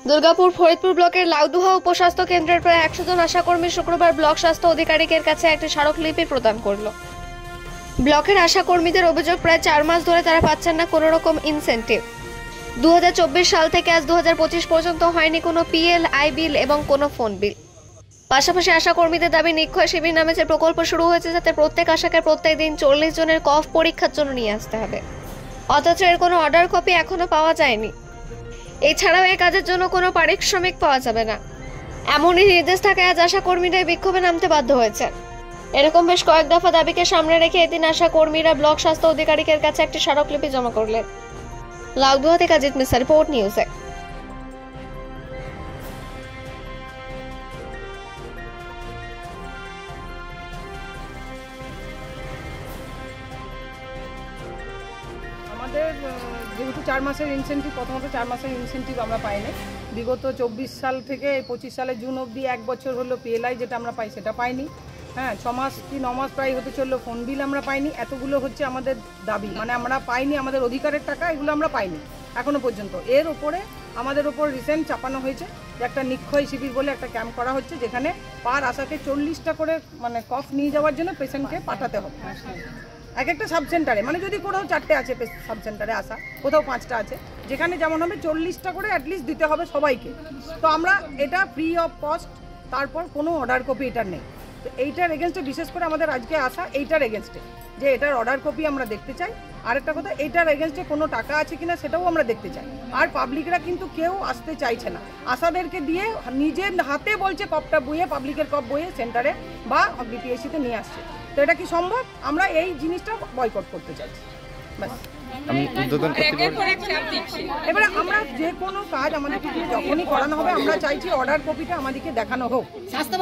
দুর্গাপুর ফরিদপুর ব্লকের লাউদুহা উপস্বাস্থ্য কেন্দ্রের প্রায় 100 জন আশাকর্মী শুক্রবার ব্লক স্বাস্থ্য অধিকারিকের কাছে একটি স্মারকলিপি প্রদান করল। ব্লকের আশাকর্মীদের অভিযোগ, প্রায় 4 মাস ধরে তারা পাচ্ছেন না কোনো রকম ইনসেন্টিভ। 2024 সাল থেকে আজ 2025 পর্যন্ত হয়নি কোনো পিএল, আই বিল এবং কোনো ফোন বিল। পাশাপাশি আশাকর্মীদের দাবি, নিক্ষয় শিবির নামে যে প্রকল্প শুরু হয়েছে যাতে প্রত্যেক আশাকে প্রত্যেক দিন 40 জনের কফ পরীক্ষার জন্য নিয়ে আসতে হবে, অথচ এর কোনো অর্ডার কপি এখনো পাওয়া যায়নি। এছাড়াও এই কাজের জন্য কোনো পারিশ্রমিক পাওয়া যাবে না, এমনই নির্দেশ থাকায় আজ আশাকর্মীরা বিক্ষোভে নামতে বাধ্য হয়েছে। এরকম বেশ কয়েক দফা দাবিকে সামনে রেখে এদিন আশাকর্মীরা ব্লক স্বাস্থ্য অধিকারিকের কাছে একটি স্মারকলিপি জমা করলেন। লাউদুহা থেকে অজিত মিশ্রা, রিপোর্ট নিউজে। আমাদের যেহেতু 4 মাসের ইনসেন্টিভ, প্রথমত 4 মাসের ইনসেন্টিভ আমরা পাইনি। বিগত 24 সাল থেকে 25 সালের জুন অবধি 1 বছর হলো পিএলআই যেটা আমরা পাই সেটা পাইনি। হ্যাঁ, 6 মাস কি 9 মাস প্রায় হতে চললো, ফোন বিল আমরা পাইনি। এতগুলো হচ্ছে আমাদের দাবি, মানে আমরা পাইনি, আমাদের অধিকারের টাকা এগুলো আমরা পাইনি এখনো পর্যন্ত। এর ওপরে আমাদের ওপর রিসেন্ট চাপানো হয়েছে যে একটা নিক্ষয় শিবির বলে একটা ক্যাম্প করা হচ্ছে, যেখানে পার আশাকে 40টা করে মানে কফ নিয়ে যাওয়ার জন্য পেশেন্টকে পাঠাতে হবে এক একটা সাব সেন্টারে। মানে যদি কোথাও 4টে আছে সাব সেন্টারে আসা, কোথাও 5টা আছে, যেখানে যেমন হবে 40টা করে অ্যাটলিস্ট দিতে হবে সবাইকে। তো আমরা এটা ফ্রি অফ কস্ট, তারপর কোনো অর্ডার কপি এটার নেই। তো এইটার এগেনস্টে বিশেষ করে আমাদের আজকে আসা এইটার এগেনস্টে, যে এটার অর্ডার কপি আমরা দেখতে চাই। আরেকটা কথা, এইটার এগেনস্টে কোনো টাকা আছে কিনা সেটাও আমরা দেখতে চাই। আর পাবলিকরা কিন্তু কেউ আসতে চাইছে না, আশাদেরকে দিয়ে নিজের হাতে বলছে কপটা বইয়ে, পাবলিকের কপ বইয়ে সেন্টারে বা বিপিএসসিতে নিয়ে আসছে। তো এটা কি সম্ভব? আমরা এই জিনিসটা বয়কট করতে চাইছি। এবারে আমরা যে কোনো কাজ আমাদেরকে যখনই করানো হবে, আমরা চাইছি অর্ডার কপিটা আমাদেরকে দেখানো হোক। স্বাস্থ্য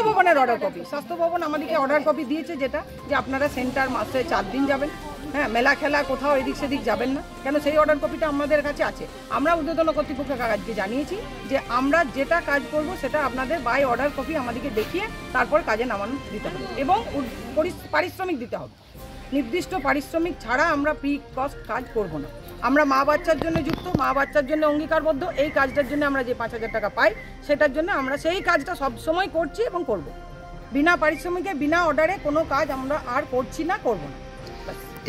ভবনের অর্ডার কপি, স্বাস্থ্য ভবন আমাদেরকে অর্ডার কপি দিয়েছে, যেটা যে আপনারা সেন্টার মাসে 4 দিন যাবেন, হ্যাঁ, মেলা খেলা কোথাও এদিক সেদিক যাবেন না কেন, সেই অর্ডার কপিটা আমাদের কাছে আছে। আমরা ঊর্ধ্বতন কর্তৃপক্ষের কাজকে জানিয়েছি যে আমরা যেটা কাজ করব সেটা আপনাদের বাই অর্ডার কপি আমাদেরকে দেখিয়ে তারপর কাজে নামানো দিতে হবে, এবং পারিশ্রমিক দিতে হবে। নির্দিষ্ট পারিশ্রমিক ছাড়া আমরা ফ্রি কস্ট কাজ করব না। আমরা মা বাচ্চার জন্য যুক্ত, মা বাচ্চার জন্য অঙ্গীকারবদ্ধ। এই কাজটার জন্য আমরা যে 5000 টাকা পাই, সেটার জন্য আমরা সেই কাজটা সবসময় করছি এবং করব। বিনা পারিশ্রমিকে, বিনা অর্ডারে কোনো কাজ আমরা আর করছি না, করব না।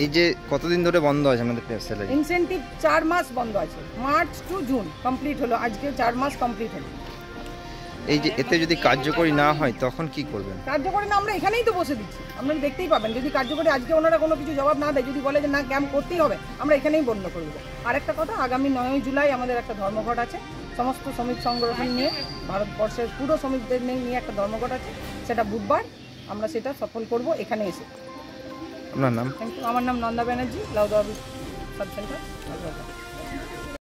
এই যে কতদিন ধরে বন্ধ আছে আমাদের স্যালারি ইনসেন্টিভ? 4 মাস বন্ধ আছে, মার্চ টু জুন কমপ্লিট হলো, আজকে 4 মাস কমপ্লিট হলো। এই যে এতে যদি কার্যকরী না হয় তখন কি করবেন? কার্যকরী না, আমরা এখানেই তো বসে দিচ্ছি, আপনারা দেখতেই পাবেন। যদি কার্যকরী আজকে ওনারা কোনো কিছু জবাব না দেয়, যদি বলে যে না ক্যাম্প করতেই হবে, আমরা এখানেই বন্ধ করে দেবো। আরেকটা কথা, আগামী 9 জুলাই আমাদের একটা ধর্মঘট আছে, সমস্ত শ্রমিক সংগঠন নিয়ে, ভারতবর্ষের পুরো শ্রমিকদের নিয়ে একটা ধর্মঘট আছে, সেটা বুধবার। আমরা সেটা সফল করব এখানে এসে। আপনার নাম? Thank you. আমার নাম নন্দা ব্যানার্জি, লাউদুহা সাব সেন্টার।